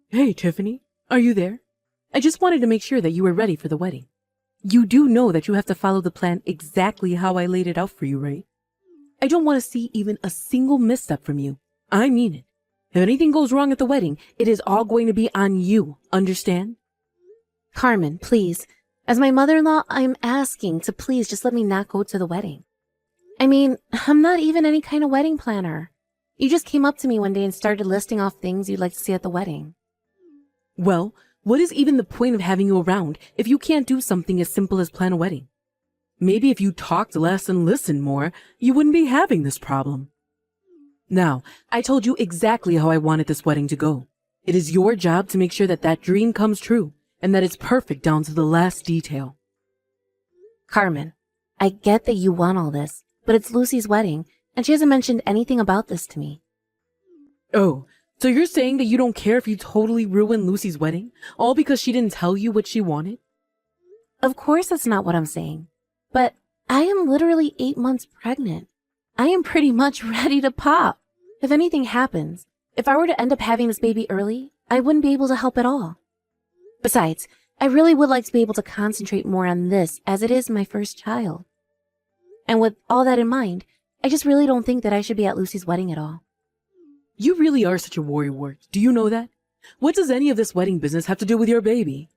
Hey, Tiffany, are you there? I just wanted to make sure that you were ready for the wedding. You do know that you have to follow the plan exactly how I laid it out for you, right? I don't want to see even a single misstep from you. I mean it. If anything goes wrong at the wedding, it is all going to be on you, understand? Carmen, please. As my mother-in-law, I'm asking to please just let me not go to the wedding. I mean, I'm not even any kind of wedding planner. You just came up to me one day and started listing off things you'd like to see at the wedding. Well, what is even the point of having you around if you can't do something as simple as plan a wedding? Maybe if you talked less and listened more, you wouldn't be having this problem. Now, I told you exactly how I wanted this wedding to go. It is your job to make sure that that dream comes true and that it's perfect down to the last detail. Carmen, I get that you want all this, but it's Lucy's wedding, and she hasn't mentioned anything about this to me. Oh, so you're saying that you don't care if you totally ruin Lucy's wedding, all because she didn't tell you what she wanted? Of course that's not what I'm saying. But I am literally 8 months pregnant. I am pretty much ready to pop. If anything happens, if I were to end up having this baby early, I wouldn't be able to help at all. Besides, I really would like to be able to concentrate more on this as it is my first child. And with all that in mind, I just really don't think that I should be at Lucy's wedding at all. You really are such a worrywart. Do you know that? What does any of this wedding business have to do with your baby?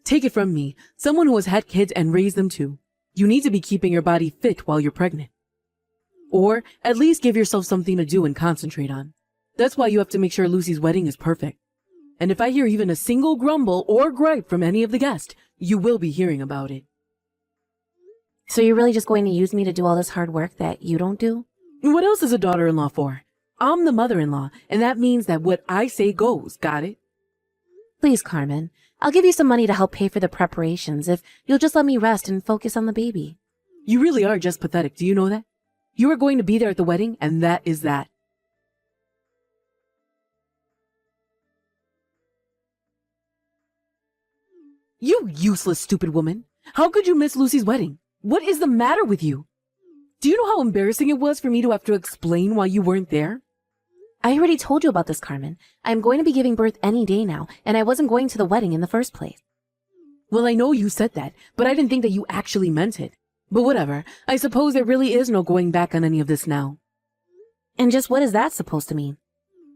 Take it from me, someone who has had kids and raised them too. You need to be keeping your body fit while you're pregnant. Or at least give yourself something to do and concentrate on. That's why you have to make sure Lucy's wedding is perfect. And if I hear even a single grumble or gripe from any of the guests, you will be hearing about it. So you're really just going to use me to do all this hard work that you don't do? What else is a daughter-in-law for? I'm the mother-in-law, and that means that what I say goes, got it? Please, Carmen, I'll give you some money to help pay for the preparations if you'll just let me rest and focus on the baby. You really are just pathetic, do you know that? You are going to be there at the wedding, and that is that. You useless, stupid woman. How could you miss Lucy's wedding? What is the matter with you? Do you know how embarrassing it was for me to have to explain why you weren't there? I already told you about this, Carmen. I'm going to be giving birth any day now, and I wasn't going to the wedding in the first place. Well, I know you said that, but I didn't think that you actually meant it. But whatever, I suppose there really is no going back on any of this now. And just what is that supposed to mean?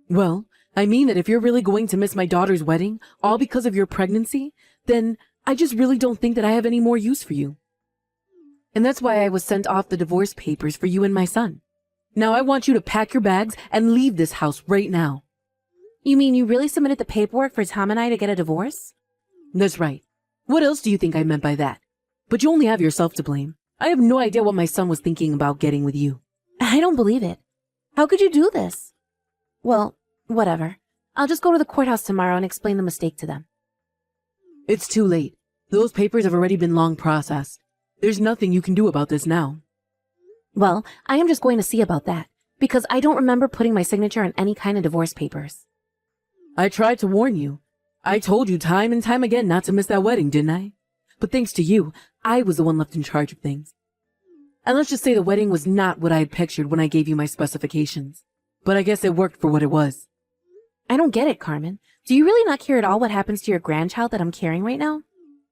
Well, I mean that if you're really going to miss my daughter's wedding, all because of your pregnancy, then I just really don't think that I have any more use for you. And that's why I was sent off the divorce papers for you and my son. Now I want you to pack your bags and leave this house right now. You mean you really submitted the paperwork for Tom and I to get a divorce? That's right. What else do you think I meant by that? But you only have yourself to blame. I have no idea what my son was thinking about getting with you. I don't believe it. How could you do this? Well, whatever. I'll just go to the courthouse tomorrow and explain the mistake to them. It's too late. Those papers have already been long processed. There's nothing you can do about this now. Well, I am just going to see about that, because I don't remember putting my signature on any kind of divorce papers. I tried to warn you. I told you time and time again not to miss that wedding, didn't I? But thanks to you, I was the one left in charge of things. And let's just say the wedding was not what I had pictured when I gave you my specifications. But I guess it worked for what it was. I don't get it, Carmen. Do you really not care at all what happens to your grandchild that I'm carrying right now?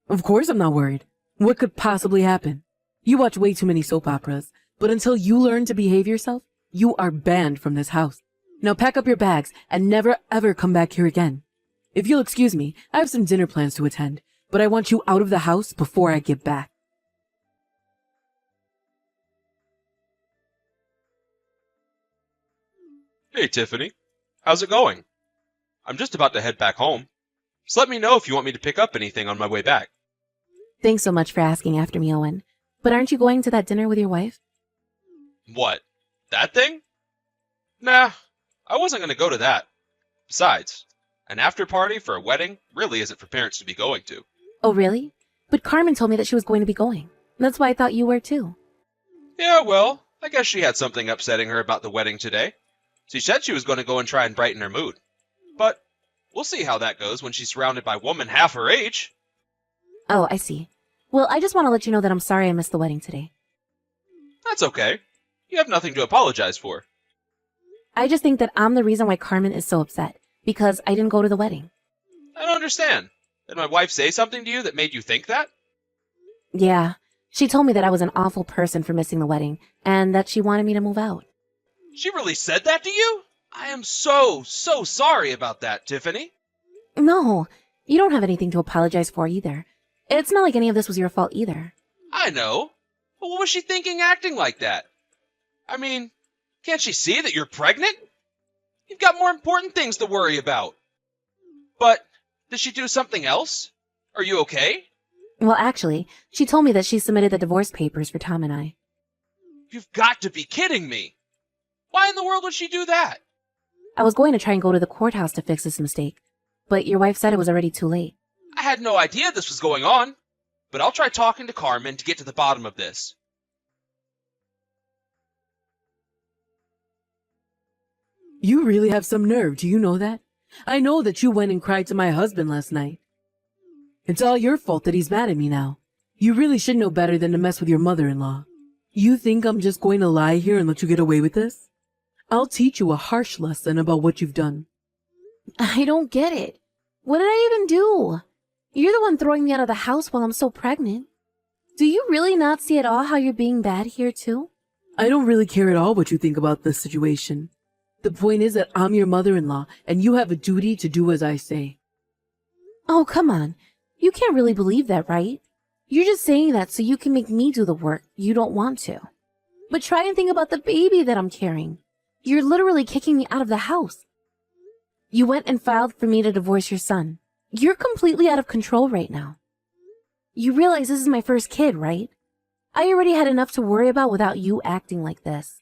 Of course I'm not worried. What could possibly happen? You watch way too many soap operas, but until you learn to behave yourself, you are banned from this house. Now pack up your bags and never ever come back here again. If you'll excuse me, I have some dinner plans to attend, but I want you out of the house before I get back. Hey, Tiffany. How's it going? I'm just about to head back home. Just let me know if you want me to pick up anything on my way back. Thanks so much for asking after me, Owen. But aren't you going to that dinner with your wife? What? That thing? Nah, I wasn't going to go to that. Besides, an after party for a wedding really isn't for parents to be going to. Oh, really? But Carmen told me that she was going to be going. That's why I thought you were too. Yeah, well, I guess she had something upsetting her about the wedding today. She said she was going to go and try and brighten her mood. But we'll see how that goes when she's surrounded by women half her age. Oh, I see. Well, I just want to let you know that I'm sorry I missed the wedding today. That's okay. You have nothing to apologize for. I just think that I'm the reason why Carmen is so upset, because I didn't go to the wedding. understand. Did my wife say something to you that made you think that? Yeah, she told me that I was an awful person for missing the wedding, and that she wanted me to move out. She really said that to you? I am so sorry about that, Tiffany. No, you don't have anything to apologize for either. It's not like any of this was your fault either. I know. But what was she thinking acting like that? I mean, can't she see that you're pregnant? You've got more important things to worry about. But, did she do something else? Are you okay? Well, actually, she told me that she submitted the divorce papers for Tom and I. You've got to be kidding me. Why in the world would she do that? I was going to try and go to the courthouse to fix this mistake, but your wife said it was already too late. I had no idea this was going on. But I'll try talking to Carmen to get to the bottom of this. You really have some nerve, do you know that? I know that you went and cried to my husband last night. It's all your fault that he's mad at me now. You really should know better than to mess with your mother-in-law. You think I'm just going to lie here and let you get away with this? I'll teach you a harsh lesson about what you've done. I don't get it. What did I even do? You're the one throwing me out of the house while I'm so pregnant. Do you really not see at all how you're being bad here too? I don't really care at all what you think about this situation. The point is that I'm your mother-in-law, and you have a duty to do as I say. Oh, come on. You can't really believe that, right? You're just saying that so you can make me do the work you don't want to. But try and think about the baby that I'm carrying. You're literally kicking me out of the house. You went and filed for me to divorce your son. You're completely out of control right now. You realize this is my first kid, right? I already had enough to worry about without you acting like this.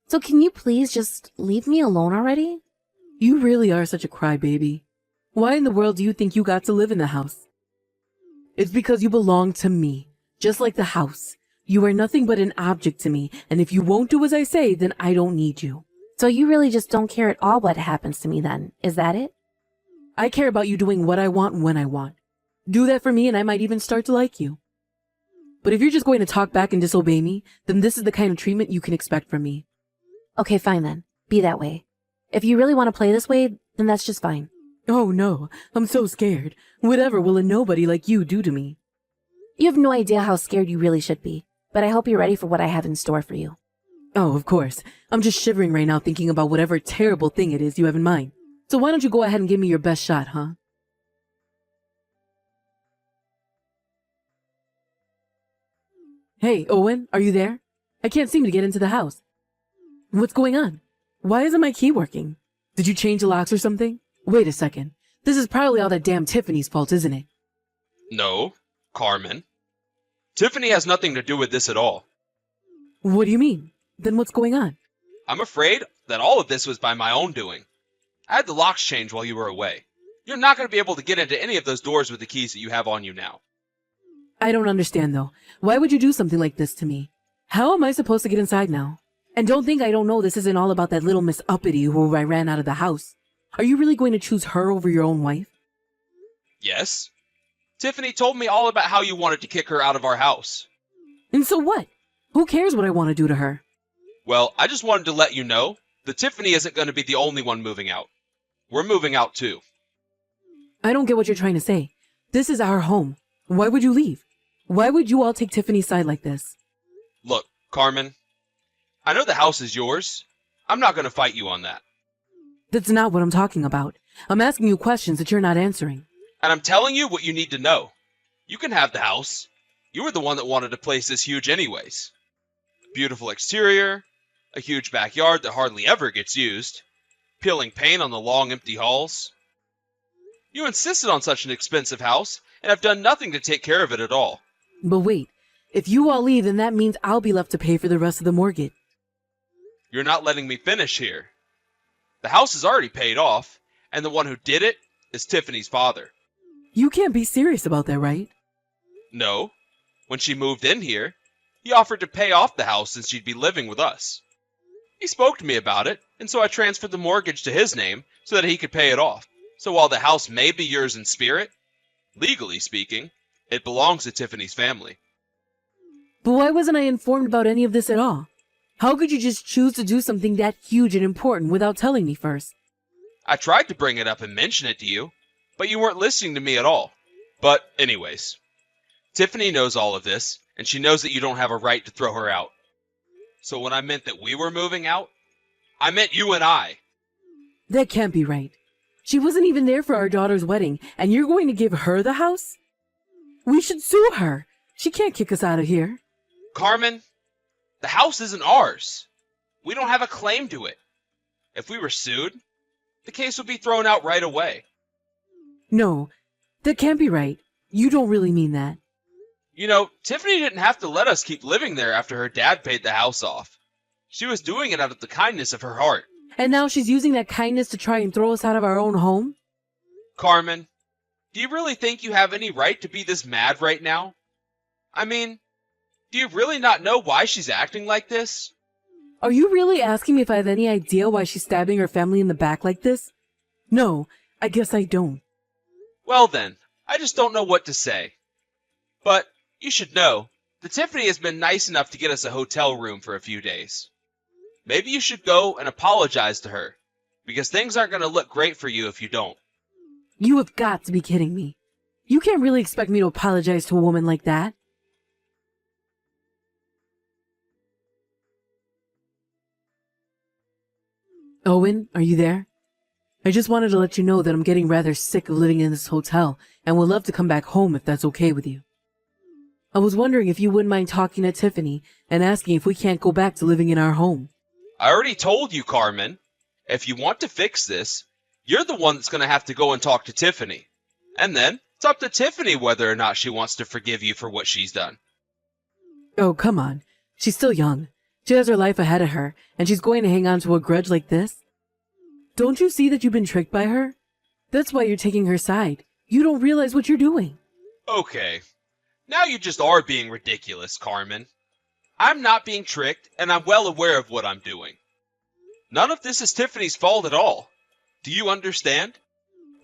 So can you please just leave me alone already? You really are such a crybaby. Why in the world do you think you got to live in the house? It's because you belong to me, just like the house. You are nothing but an object to me, and if you won't do as I say, then I don't need you. So you really just don't care at all what happens to me then, is that it? I care about you doing what I want when I want. Do that for me and I might even start to like you. But if you're just going to talk back and disobey me, then this is the kind of treatment you can expect from me. Okay, fine then. Be that way. If you really want to play this way, then that's just fine. Oh no, I'm so scared. Whatever will a nobody like you do to me? You have no idea how scared you really should be, but I hope you're ready for what I have in store for you. Oh, of course. I'm just shivering right now thinking about whatever terrible thing it is you have in mind. So why don't you go ahead and give me your best shot, huh? Hey, Owen, are you there? I can't seem to get into the house. What's going on? Why isn't my key working? Did you change the locks or something? Wait a second. This is probably all that damn Tiffany's fault, isn't it? No, Carmen. Tiffany has nothing to do with this at all. What do you mean? Then what's going on? I'm afraid that all of this was by my own doing. I had the locks changed while you were away. You're not going to be able to get into any of those doors with the keys that you have on you now. I don't understand, though. Why would you do something like this to me? How am I supposed to get inside now? And don't think I don't know this isn't all about that little Miss Uppity who I ran out of the house. Are you really going to choose her over your own wife? Yes. Tiffany told me all about how you wanted to kick her out of our house. And so what? Who cares what I want to do to her? Well, I just wanted to let you know that Tiffany isn't going to be the only one moving out. We're moving out too. I don't get what you're trying to say. This is our home. Why would you leave? Why would you all take Tiffany's side like this? Look, Carmen, I know the house is yours. I'm not going to fight you on that. That's not what I'm talking about. I'm asking you questions that you're not answering. And I'm telling you what you need to know. You can have the house. You were the one that wanted to place this huge anyways. Beautiful exterior, a huge backyard that hardly ever gets used, peeling paint on the long empty halls. You insisted on such an expensive house, and have done nothing to take care of it at all. But wait, if you all leave, then that means I'll be left to pay for the rest of the mortgage. You're not letting me finish here. The house is already paid off, and the one who did it is Tiffany's father. You can't be serious about that, right? No. When she moved in here, he offered to pay off the house since she'd be living with us. He spoke to me about it, and so I transferred the mortgage to his name so that he could pay it off. So while the house may be yours in spirit, legally speaking, it belongs to Tiffany's family. But why wasn't I informed about any of this at all? How could you just choose to do something that huge and important without telling me first? I tried to bring it up and mention it to you, but you weren't listening to me at all. But anyways, Tiffany knows all of this, and she knows that you don't have a right to throw her out. So when I meant that we were moving out, I meant you and I. That can't be right. She wasn't even there for our daughter's wedding, and you're going to give her the house? We should sue her. She can't kick us out of here. Carmen, the house isn't ours. We don't have a claim to it. If we were sued, the case would be thrown out right away. No, that can't be right. You don't really mean that. You know, Tiffany didn't have to let us keep living there after her dad paid the house off. She was doing it out of the kindness of her heart. And now she's using that kindness to try and throw us out of our own home? Carmen, do you really think you have any right to be this mad right now? I mean, do you really not know why she's acting like this? Are you really asking me if I have any idea why she's stabbing her family in the back like this? No, I guess I don't. Well then, I just don't know what to say. But you should know that Tiffany has been nice enough to get us a hotel room for a few days. Maybe you should go and apologize to her, because things aren't going to look great for you if you don't. You have got to be kidding me. You can't really expect me to apologize to a woman like that. Owen, are you there? I just wanted to let you know that I'm getting rather sick of living in this hotel and would love to come back home if that's okay with you. I was wondering if you wouldn't mind talking to Tiffany and asking if we can't go back to living in our home. I already told you, Carmen. If you want to fix this, you're the one that's going to have to go and talk to Tiffany. And then it's up to Tiffany whether or not she wants to forgive you for what she's done. Oh, come on. She's still young. She has her life ahead of her, and she's going to hang on to a grudge like this? Don't you see that you've been tricked by her? That's why you're taking her side. You don't realize what you're doing. Okay. Now you just are being ridiculous, Carmen. I'm not being tricked, and I'm well aware of what I'm doing. None of this is Tiffany's fault at all. Do you understand?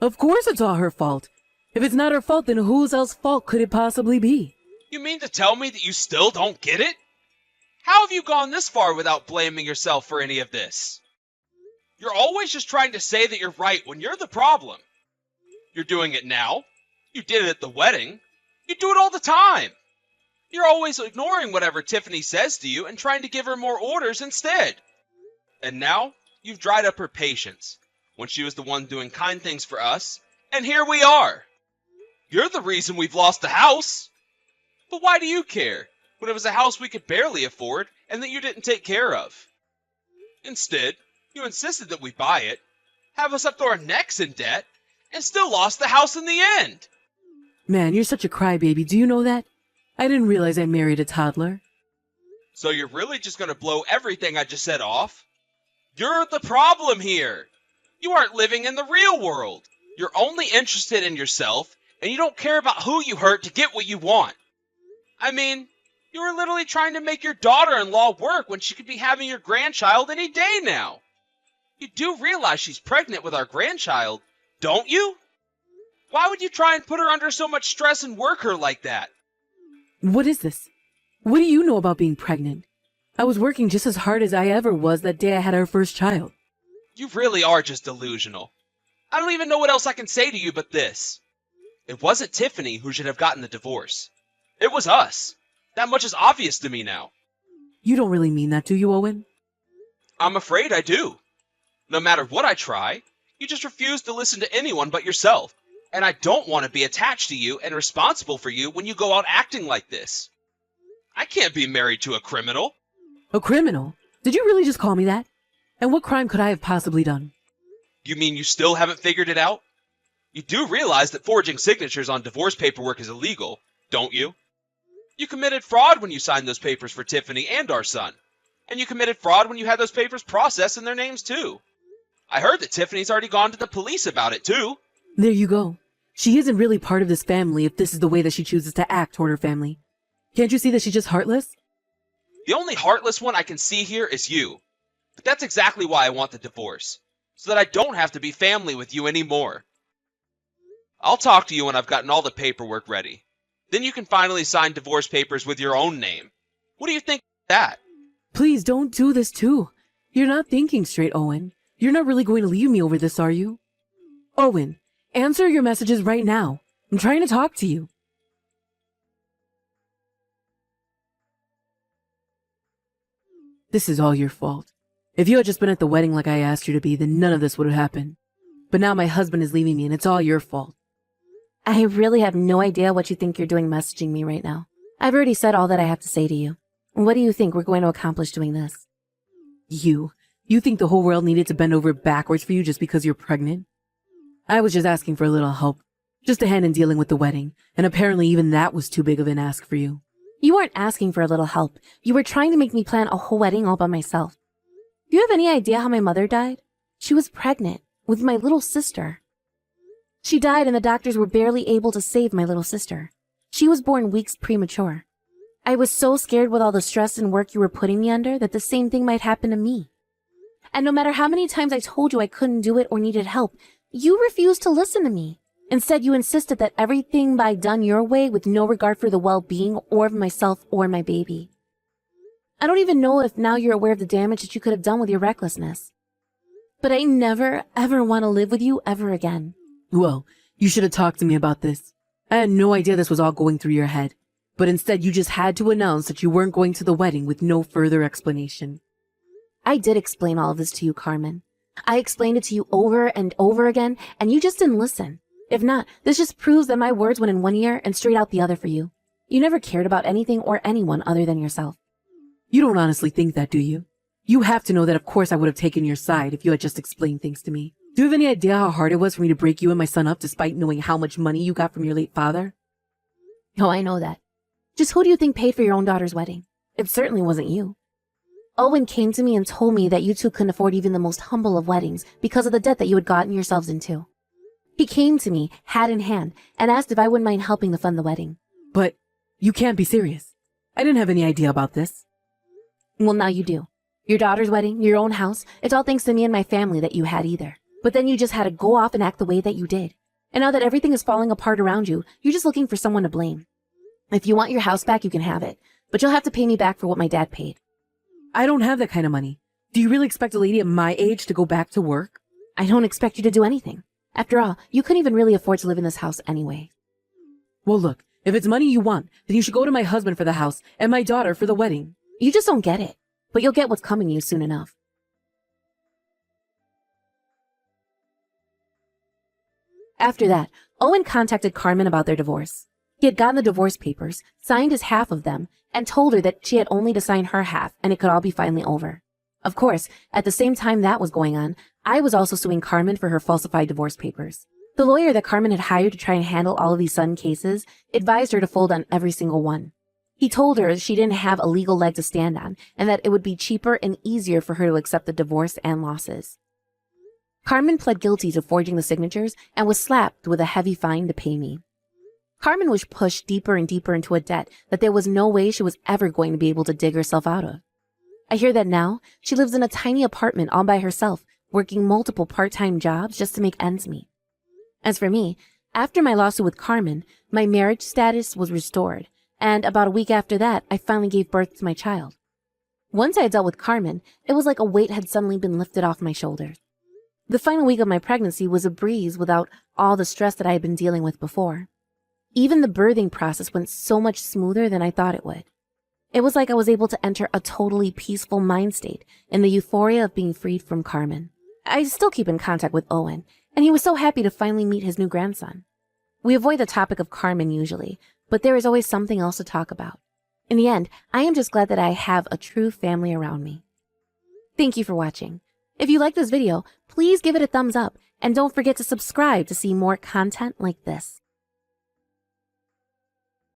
Of course it's all her fault. If it's not her fault, then whose else's fault could it possibly be? You mean to tell me that you still don't get it? How have you gone this far without blaming yourself for any of this? You're always just trying to say that you're right when you're the problem. You're doing it now. You did it at the wedding. You do it all the time. You're always ignoring whatever Tiffany says to you and trying to give her more orders instead. And now, you've dried up her patience when she was the one doing kind things for us, and here we are. You're the reason we've lost the house. But why do you care when it was a house we could barely afford and that you didn't take care of? Instead, you insisted that we buy it, have us up to our necks in debt, and still lost the house in the end. Man, you're such a crybaby. Do you know that? I didn't realize I married a toddler. So you're really just going to blow everything I just said off? You're the problem here. You aren't living in the real world. You're only interested in yourself, and you don't care about who you hurt to get what you want. I mean, you were literally trying to make your daughter-in-law work when she could be having your grandchild any day now. You do realize she's pregnant with our grandchild, don't you? Why would you try and put her under so much stress and work her like that? What is this? What do you know about being pregnant? I was working just as hard as I ever was that day I had our first child. You really are just delusional. I don't even know what else I can say to you but this. It wasn't Tiffany who should have gotten the divorce. It was us. That much is obvious to me now. You don't really mean that, do you, Owen? I'm afraid I do. No matter what I try, you just refuse to listen to anyone but yourself. And I don't want to be attached to you and responsible for you when you go out acting like this. I can't be married to a criminal. A criminal? Did you really just call me that? And what crime could I have possibly done? You mean you still haven't figured it out? You do realize that forging signatures on divorce paperwork is illegal, don't you? You committed fraud when you signed those papers for Tiffany and our son. And you committed fraud when you had those papers processed in their names too. I heard that Tiffany's already gone to the police about it too. There you go. She isn't really part of this family if this is the way that she chooses to act toward her family. Can't you see that she's just heartless? The only heartless one I can see here is you. But that's exactly why I want the divorce. So that I don't have to be family with you anymore. I'll talk to you when I've gotten all the paperwork ready. Then you can finally sign divorce papers with your own name. What do you think of that? Please don't do this too. You're not thinking straight, Owen. You're not really going to leave me over this, are you? Owen, Answer your messages right now. I'm trying to talk to you. This is all your fault. If you had just been at the wedding like I asked you to be, then none of this would have happened. But now my husband is leaving me and it's all your fault. I really have no idea what you think you're doing messaging me right now. I've already said all that I have to say to you. What do you think we're going to accomplish doing this? You think the whole world needed to bend over backwards for you just because you're pregnant? I was just asking for a little help. Just a hand in dealing with the wedding, and apparently even that was too big of an ask for you. You weren't asking for a little help. You were trying to make me plan a whole wedding all by myself. Do you have any idea how my mother died? She was pregnant with my little sister. She died and the doctors were barely able to save my little sister. She was born weeks premature. I was so scared with all the stress and work you were putting me under that the same thing might happen to me. And no matter how many times I told you I couldn't do it or needed help, you refused to listen to me. Instead, you insisted that everything be done your way with no regard for the well-being or of myself or my baby. I don't even know if now you're aware of the damage that you could have done with your recklessness. But I never, ever want to live with you ever again. Well, you should have talked to me about this. I had no idea this was all going through your head. But instead, you just had to announce that you weren't going to the wedding with no further explanation. I did explain all of this to you, Carmen. I explained it to you over and over again, and you just didn't listen. If not, this just proves that my words went in one ear and straight out the other for you. You never cared about anything or anyone other than yourself. You don't honestly think that, do you? You have to know that of course I would have taken your side if you had just explained things to me. Do you have any idea how hard it was for me to break you and my son up despite knowing how much money you got from your late father? Oh, I know that. Just who do you think paid for your own daughter's wedding? It certainly wasn't you. Owen came to me and told me that you two couldn't afford even the most humble of weddings because of the debt that you had gotten yourselves into. He came to me, hat in hand, and asked if I wouldn't mind helping to fund the wedding. But you can't be serious. I didn't have any idea about this. Well, now you do. Your daughter's wedding, your own house, it's all thanks to me and my family that you had either. But then you just had to go off and act the way that you did. And now that everything is falling apart around you, you're just looking for someone to blame. If you want your house back, you can have it. But you'll have to pay me back for what my dad paid. I don't have that kind of money. Do you really expect a lady at my age to go back to work? I don't expect you to do anything. After all, you couldn't even really afford to live in this house anyway. Well, look, if it's money you want, then you should go to my husband for the house and my daughter for the wedding. You just don't get it. But you'll get what's coming to you soon enough. After that, Owen contacted Carmen about their divorce. He had gotten the divorce papers, signed his half of them, and told her that she had only to sign her half and it could all be finally over. Of course, at the same time that was going on, I was also suing Carmen for her falsified divorce papers. The lawyer that Carmen had hired to try and handle all of these sudden cases advised her to fold on every single one. He told her she didn't have a legal leg to stand on and that it would be cheaper and easier for her to accept the divorce and losses. Carmen pled guilty to forging the signatures and was slapped with a heavy fine to pay me. Carmen was pushed deeper and deeper into a debt that there was no way she was ever going to be able to dig herself out of. I hear that now she lives in a tiny apartment all by herself, working multiple part-time jobs just to make ends meet. As for me, after my lawsuit with Carmen, my marriage status was restored, and about a week after that, I finally gave birth to my child. Once I had dealt with Carmen, it was like a weight had suddenly been lifted off my shoulders. The final week of my pregnancy was a breeze without all the stress that I had been dealing with before. Even the birthing process went so much smoother than I thought it would. It was like I was able to enter a totally peaceful mind state in the euphoria of being freed from Carmen. I still keep in contact with Owen, and he was so happy to finally meet his new grandson. We avoid the topic of Carmen usually, but there is always something else to talk about. In the end, I am just glad that I have a true family around me. Thank you for watching. If you like this video, please give it a thumbs up and don't forget to subscribe to see more content like this.